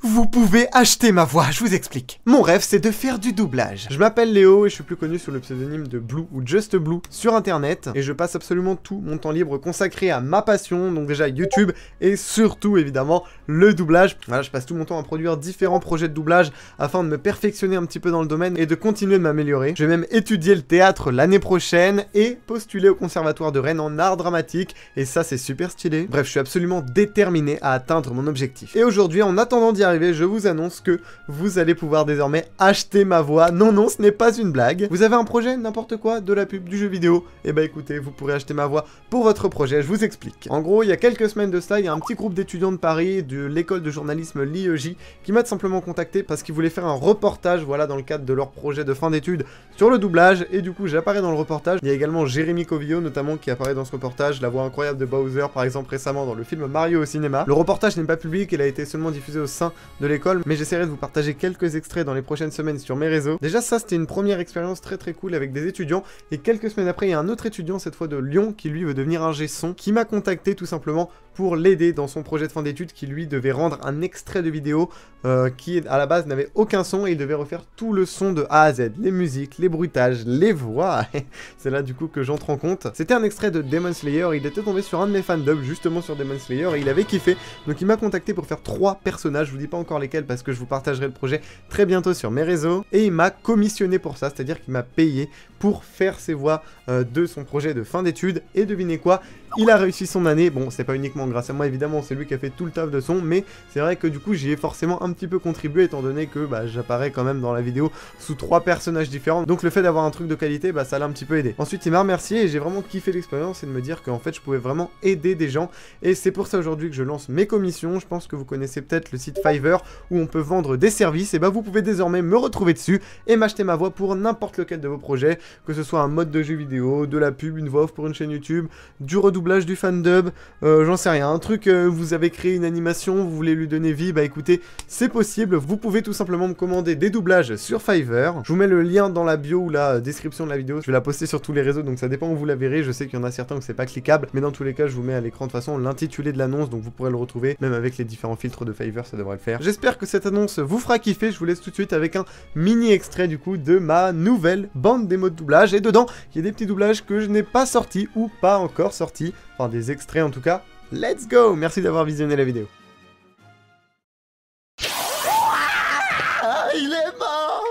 Vous pouvez acheter ma voix, je vous explique. Mon rêve, c'est de faire du doublage. Je m'appelle Léo et je suis plus connu sous le pseudonyme de Blue ou Just Blue sur internet. Et je passe absolument tout mon temps libre consacré à ma passion, donc déjà YouTube et surtout évidemment le doublage. Voilà, je passe tout mon temps à produire différents projets de doublage afin de me perfectionner un petit peu dans le domaine et de continuer de m'améliorer. Je vais même étudier le théâtre l'année prochaine et postuler au conservatoire de Rennes en art dramatique. Et ça, c'est super stylé. Bref, je suis absolument déterminé à atteindre mon objectif. Et aujourd'hui, en attendant d'y arriver, je vous annonce que vous allez pouvoir désormais acheter ma voix. Non, non, ce n'est pas une blague. Vous avez un projet, n'importe quoi, de la pub, du jeu vidéo, et bah écoutez, vous pourrez acheter ma voix pour votre projet, je vous explique. En gros, il y a quelques semaines de cela, il y a un petit groupe d'étudiants de Paris, de l'école de journalisme l'IEJ, qui m'a simplement contacté parce qu'ils voulaient faire un reportage, voilà, dans le cadre de leur projet de fin d'études sur le doublage, et du coup, j'apparais dans le reportage. Il y a également Jérémy Covillo, notamment, qui apparaît dans ce reportage, la voix incroyable de Bowser, par exemple, récemment dans le film Mario au cinéma. Le reportage n'est pas public, il a été seulement diffusé au sein de l'école, mais j'essaierai de vous partager quelques extraits dans les prochaines semaines sur mes réseaux. Déjà ça, c'était une première expérience très cool avec des étudiants, et quelques semaines après, il y a un autre étudiant, cette fois de Lyon, qui lui veut devenir ingé son, qui m'a contacté tout simplement pour l'aider dans son projet de fin d'études, qui lui devait rendre un extrait de vidéo qui à la base n'avait aucun son, et il devait refaire tout le son de A à Z, les musiques, les bruitages, les voix. C'est là du coup que j'entre en compte. C'était un extrait de Demon Slayer, il était tombé sur un de mes fandubs justement sur Demon Slayer et il avait kiffé, donc il m'a contacté pour faire 3 personnages, je vous dis pas encore lesquels parce que je vous partagerai le projet très bientôt sur mes réseaux, et il m'a commissionné pour ça, c'est-à-dire qu'il m'a payé pour faire ses voix de son projet de fin d'études, et devinez quoi, il a réussi son année. Bon, c'est pas uniquement grâce à moi évidemment, c'est lui qui a fait tout le taf de son, mais c'est vrai que du coup j'y ai forcément un petit peu contribué étant donné que bah, j'apparais quand même dans la vidéo sous 3 personnages différents, donc le fait d'avoir un truc de qualité, bah ça l'a un petit peu aidé. Ensuite il m'a remercié et j'ai vraiment kiffé l'expérience et de me dire qu'en fait je pouvais vraiment aider des gens, et c'est pour ça aujourd'hui que je lance mes commissions. Je pense que vous connaissez peut-être le site Fiverr où on peut vendre des services, et bah vous pouvez désormais me retrouver dessus et m'acheter ma voix pour n'importe lequel de vos projets, que ce soit un mode de jeu vidéo, de la pub, une voix off pour une chaîne YouTube, du redoublage, du fandub, j'en sais rien, un truc, vous avez créé une animation, vous voulez lui donner vie, bah écoutez, c'est possible, vous pouvez tout simplement me commander des doublages sur Fiverr. Je vous mets le lien dans la bio ou la description de la vidéo, je vais la poster sur tous les réseaux, donc ça dépend où vous la verrez. Je sais qu'il y en a certains où c'est pas cliquable, mais dans tous les cas je vous mets à l'écran de toute façon l'intitulé de l'annonce, donc vous pourrez le retrouver, même avec les différents filtres de Fiverr, ça devrait le faire. J'espère que cette annonce vous fera kiffer. Je vous laisse tout de suite avec un mini extrait du coup de ma nouvelle bande démo de doublage, et dedans il y a des petits doublages que je n'ai pas sortis ou pas encore sortis, enfin des extraits en tout cas. Let's go! Merci d'avoir visionné la vidéo. Ah, il est mort!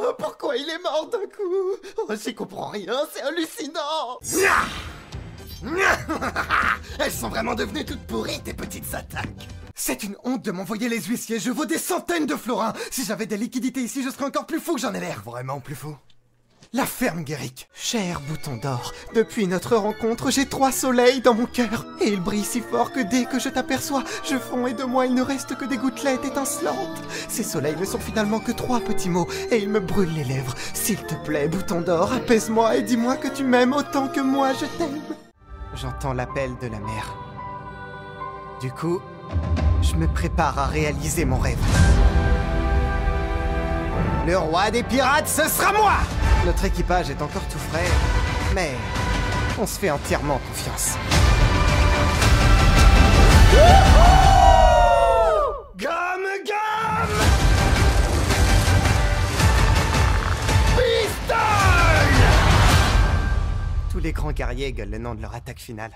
Oh, pourquoi il est mort d'un coup? Oh, j'y comprends rien, c'est hallucinant! Elles sont vraiment devenues toutes pourries, tes petites attaques! C'est une honte de m'envoyer les huissiers, je vaux des centaines de florins! Si j'avais des liquidités ici, je serais encore plus fou que j'en ai l'air! Vraiment plus fou? La ferme Guéric. Cher bouton d'or, depuis notre rencontre, j'ai 3 soleils dans mon cœur. Et ils brillent si fort que dès que je t'aperçois, je fonds et de moi il ne reste que des gouttelettes étincelantes. Ces soleils ne sont finalement que 3 petits mots, et ils me brûlent les lèvres. S'il te plaît, bouton d'or, apaise-moi et dis-moi que tu m'aimes autant que moi je t'aime. J'entends l'appel de la mer. Du coup, je me prépare à réaliser mon rêve. Le roi des pirates, ce sera moi! Notre équipage est encore tout frais, mais on se fait entièrement confiance. Gomme, gomme! Pistole! Tous les grands guerriers gueulent le nom de leur attaque finale.